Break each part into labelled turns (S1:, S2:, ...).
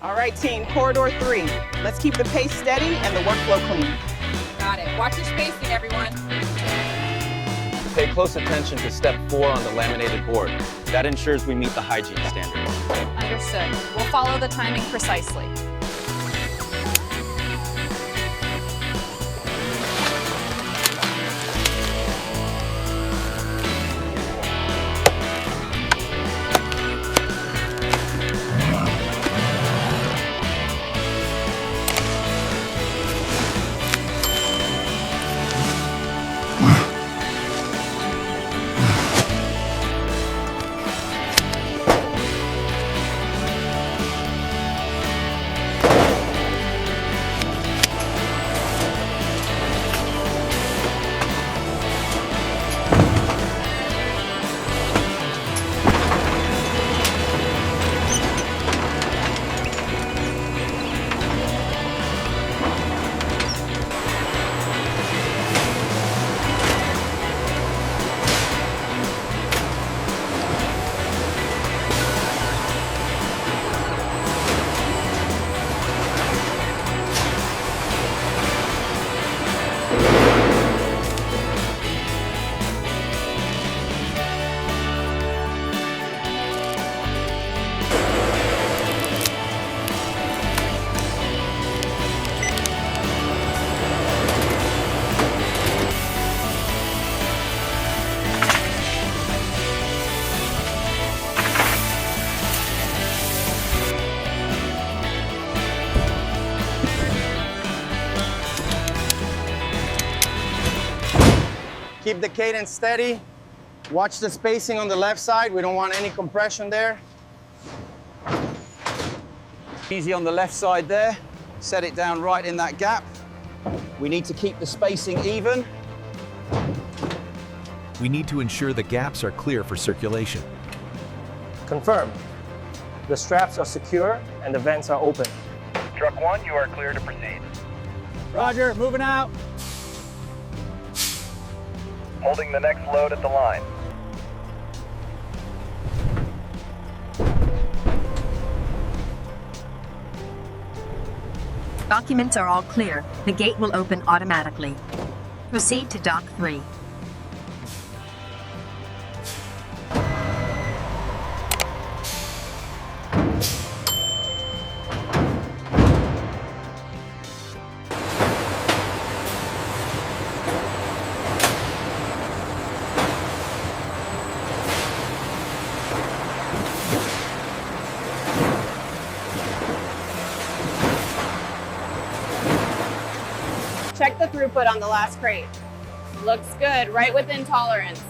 S1: All right, team, corridor 3. Let's keep the pace steady and the workflow clean.
S2: Got it. Watch your spacing, everyone.
S3: Pay close attention to step 4 on the laminated board. That ensures we meet the hygiene standards.
S4: Understood. We'll follow the timing precisely.
S5: Keep the cadence steady. Watch the spacing on the left side. We don't want any compression there. Easy on the left side there. Set it down right in that gap. We need to keep the spacing even.
S6: We need to ensure the gaps are clear for circulation.
S7: Confirm. The straps are secure and the vents are open.
S8: Truck 1, you are clear to proceed.
S5: Roger, moving out.
S8: Holding the next load at the line.
S9: Documents are all clear. The gate will open automatically. Proceed to dock 3.
S4: Check the throughput on the last crate. Looks good, right within tolerance.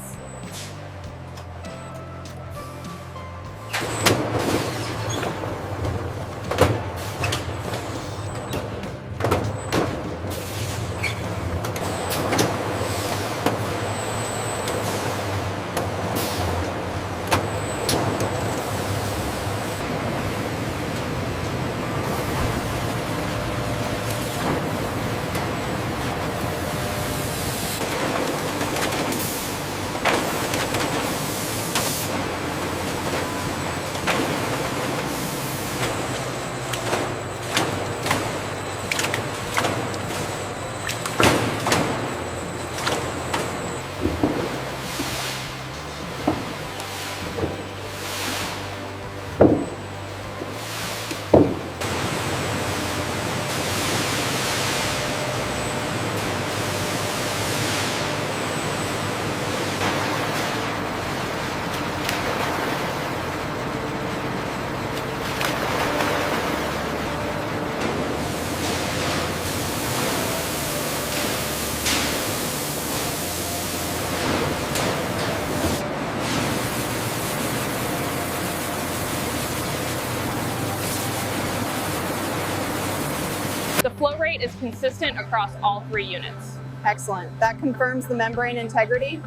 S4: The flow rate is consistent across all 3 units.
S1: Excellent. That confirms the membrane integrity.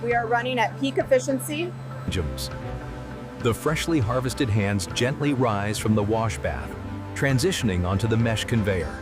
S1: We are running at peak efficiency.
S6: The freshly harvested hands gently rise from the wash bath, transitioning onto the mesh conveyor.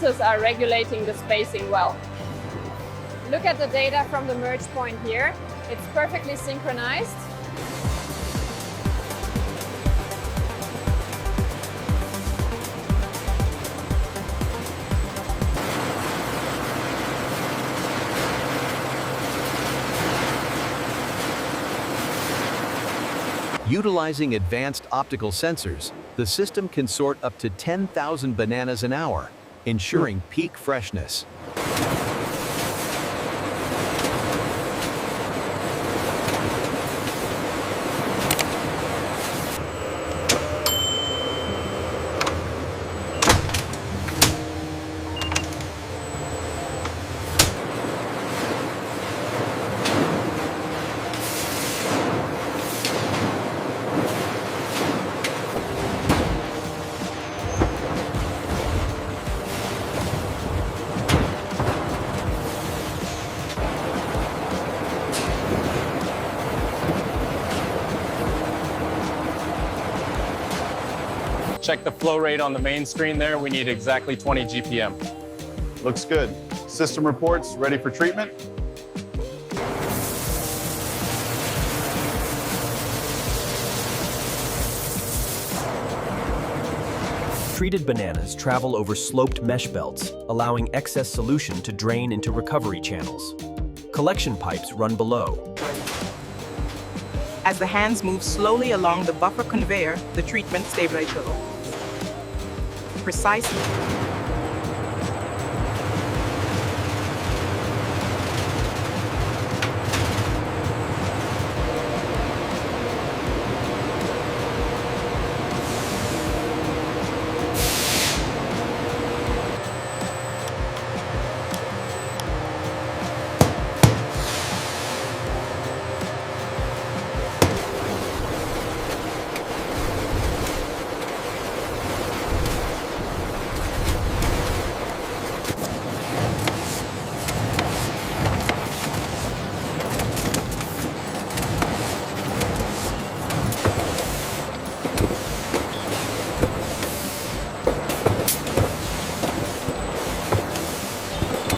S4: sensors are regulating the spacing well. Look at the data from the merge point here. It's perfectly synchronized.
S6: Utilizing advanced optical sensors, the system can sort up to 10,000 bananas an hour, ensuring peak freshness.
S10: Check the flow rate on the main screen there. We need exactly 20 GPM.
S11: Looks good. System reports ready for treatment.
S12: Treated bananas travel over sloped mesh belts, allowing excess solution to drain into recovery channels. Collection pipes run below.
S13: As the hands move slowly along the buffer conveyor, the treatment stabilizer. Precisely.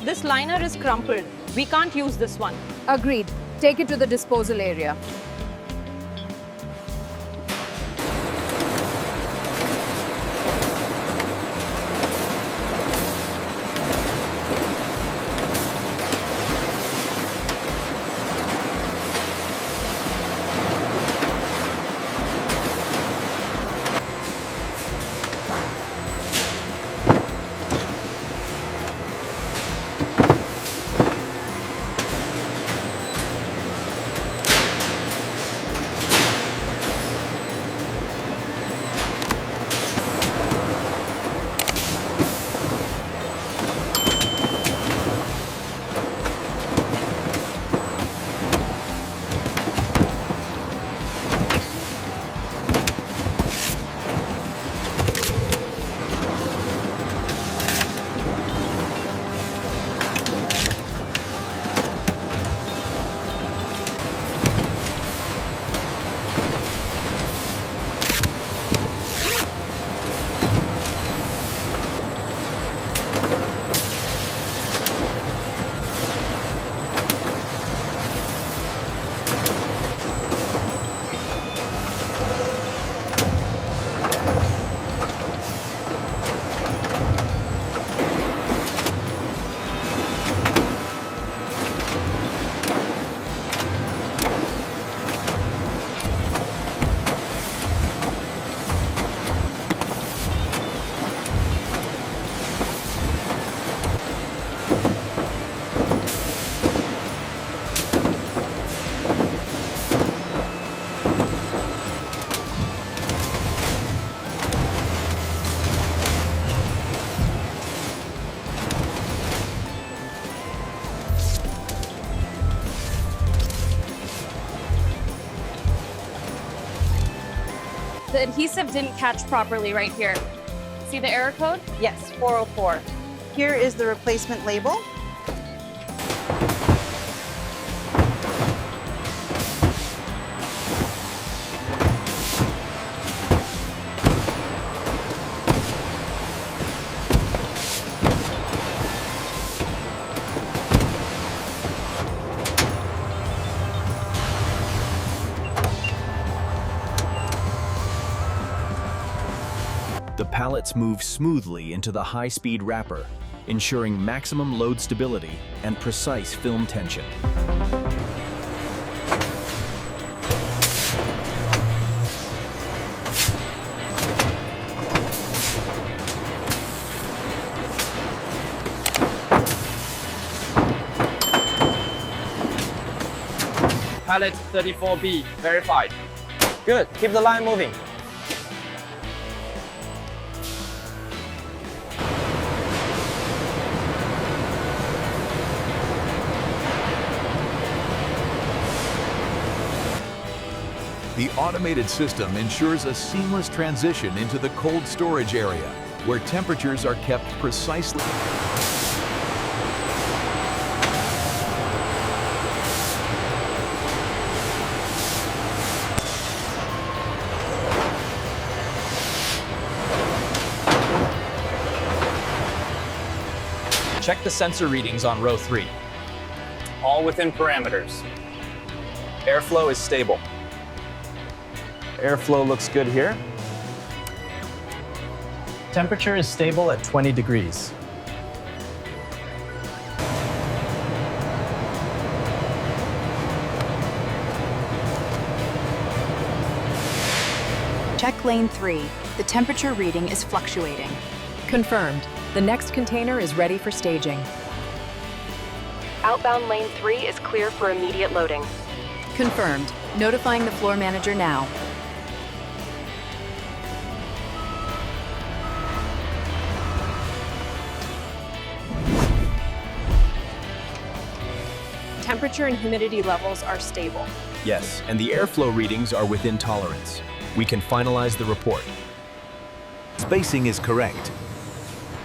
S4: This liner is crumpled. We can't use this one.
S2: Agreed. Take it to the disposal area.
S4: The adhesive didn't catch properly right here. See the error code?
S1: Yes, 404. Here is the replacement label.
S12: pallets move smoothly into the high-speed wrapper, ensuring maximum load stability and precise film tension.
S3: Pallet 34B, verified. Good, keep the line moving.
S6: The automated system ensures a seamless transition into the cold storage area, where temperatures are kept precisely.
S10: Check the sensor readings on row 3. All within parameters. Airflow is stable.
S3: Airflow looks good here.
S10: Temperature is stable at 20 degrees.
S2: Check lane 3. The temperature reading is fluctuating.
S14: Confirmed. The next container is ready for staging.
S15: Outbound lane 3 is clear for immediate loading.
S2: Confirmed. Notifying the floor manager now.
S4: Temperature and humidity levels are stable.
S12: Yes, and the airflow readings are within tolerance. We can finalize the report.
S6: Spacing is correct.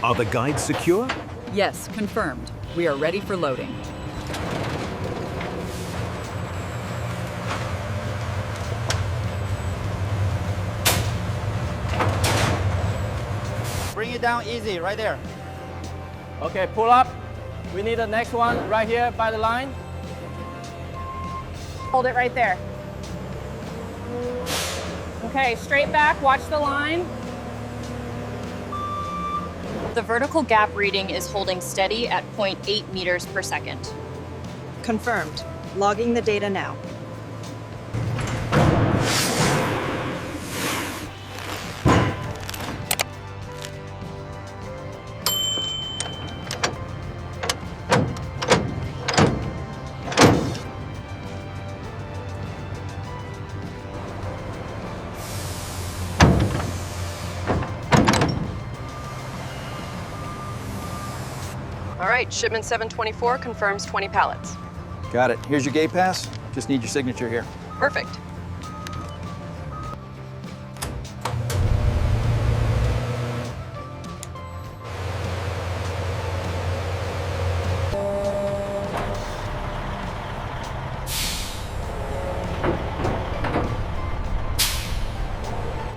S6: Are the guides secure?
S14: Yes, confirmed. We are ready for loading.
S5: Bring it down easy, right there.
S7: Okay, pull up. We need the next one right here by the line.
S4: Hold it right there. Okay, straight back, watch the line.
S15: The vertical gap reading is holding steady at 0.8 meters per second.
S1: Confirmed. Logging the data now.
S15: All right, shipment 724 confirms 20 pallets.
S5: Got it. Here's your gate pass. Just need your signature here.
S15: Perfect.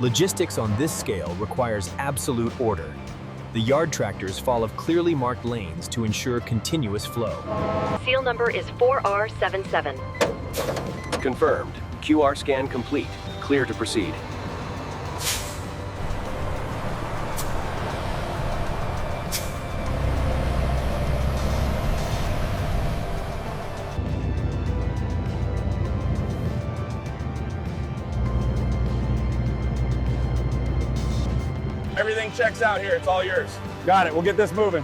S12: Logistics on this scale requires absolute order. The yard tractors follow clearly marked lanes to ensure continuous flow.
S15: Seal number is 4R77.
S12: Confirmed. QR scan complete. Clear to proceed.
S10: Everything checks out here. It's all yours. Got it. We'll get this moving.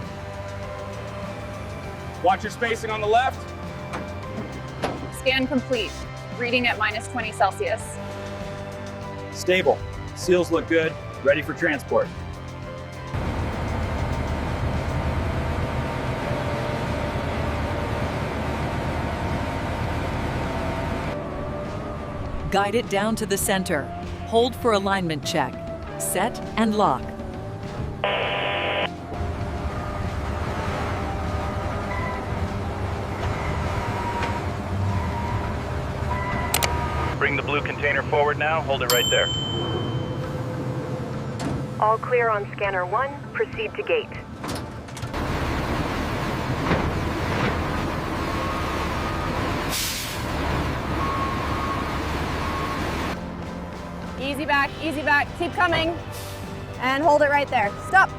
S10: Watch your spacing on the left.
S4: Scan complete. Reading at -20 Celsius.
S10: Stable. Seals look good. Ready for transport.
S14: Guide it down to the center. Hold for alignment check. Set and lock.
S8: Bring the blue container forward now. Hold it right there.
S15: All clear on scanner 1. Proceed to gate.
S4: Easy back, keep coming.
S1: And hold it right there. Stop.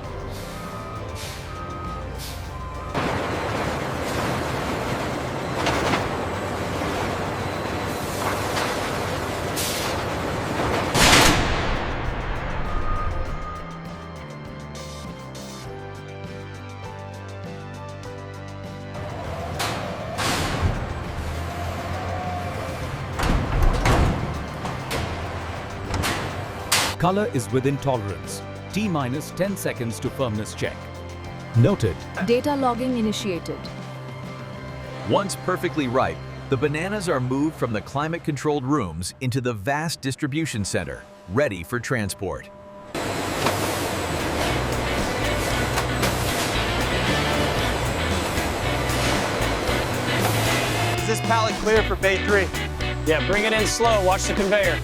S16: Color is within tolerance. T-minus 10 seconds to firmness check.
S6: Noted.
S2: Data logging initiated.
S6: Once perfectly ripe, the bananas are moved from the climate-controlled rooms into the vast distribution center, ready for transport.
S5: Is this pallet clear for bay 3?
S7: Yeah, bring it in slow. Watch the conveyor.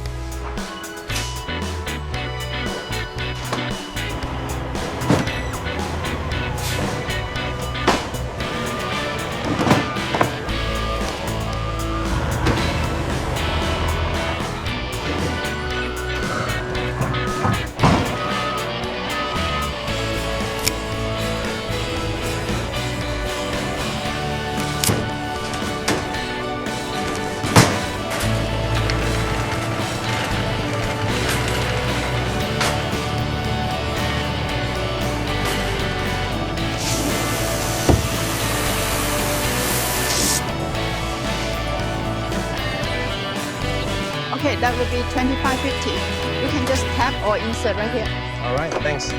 S1: Okay, that would be $25.50. You can just tap or insert right here.
S7: All right, thanks.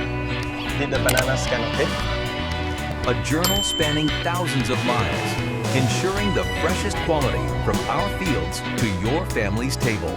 S7: Did the banana scan okay?
S6: A journal spanning thousands of miles, ensuring the freshest quality from our fields to your family's table.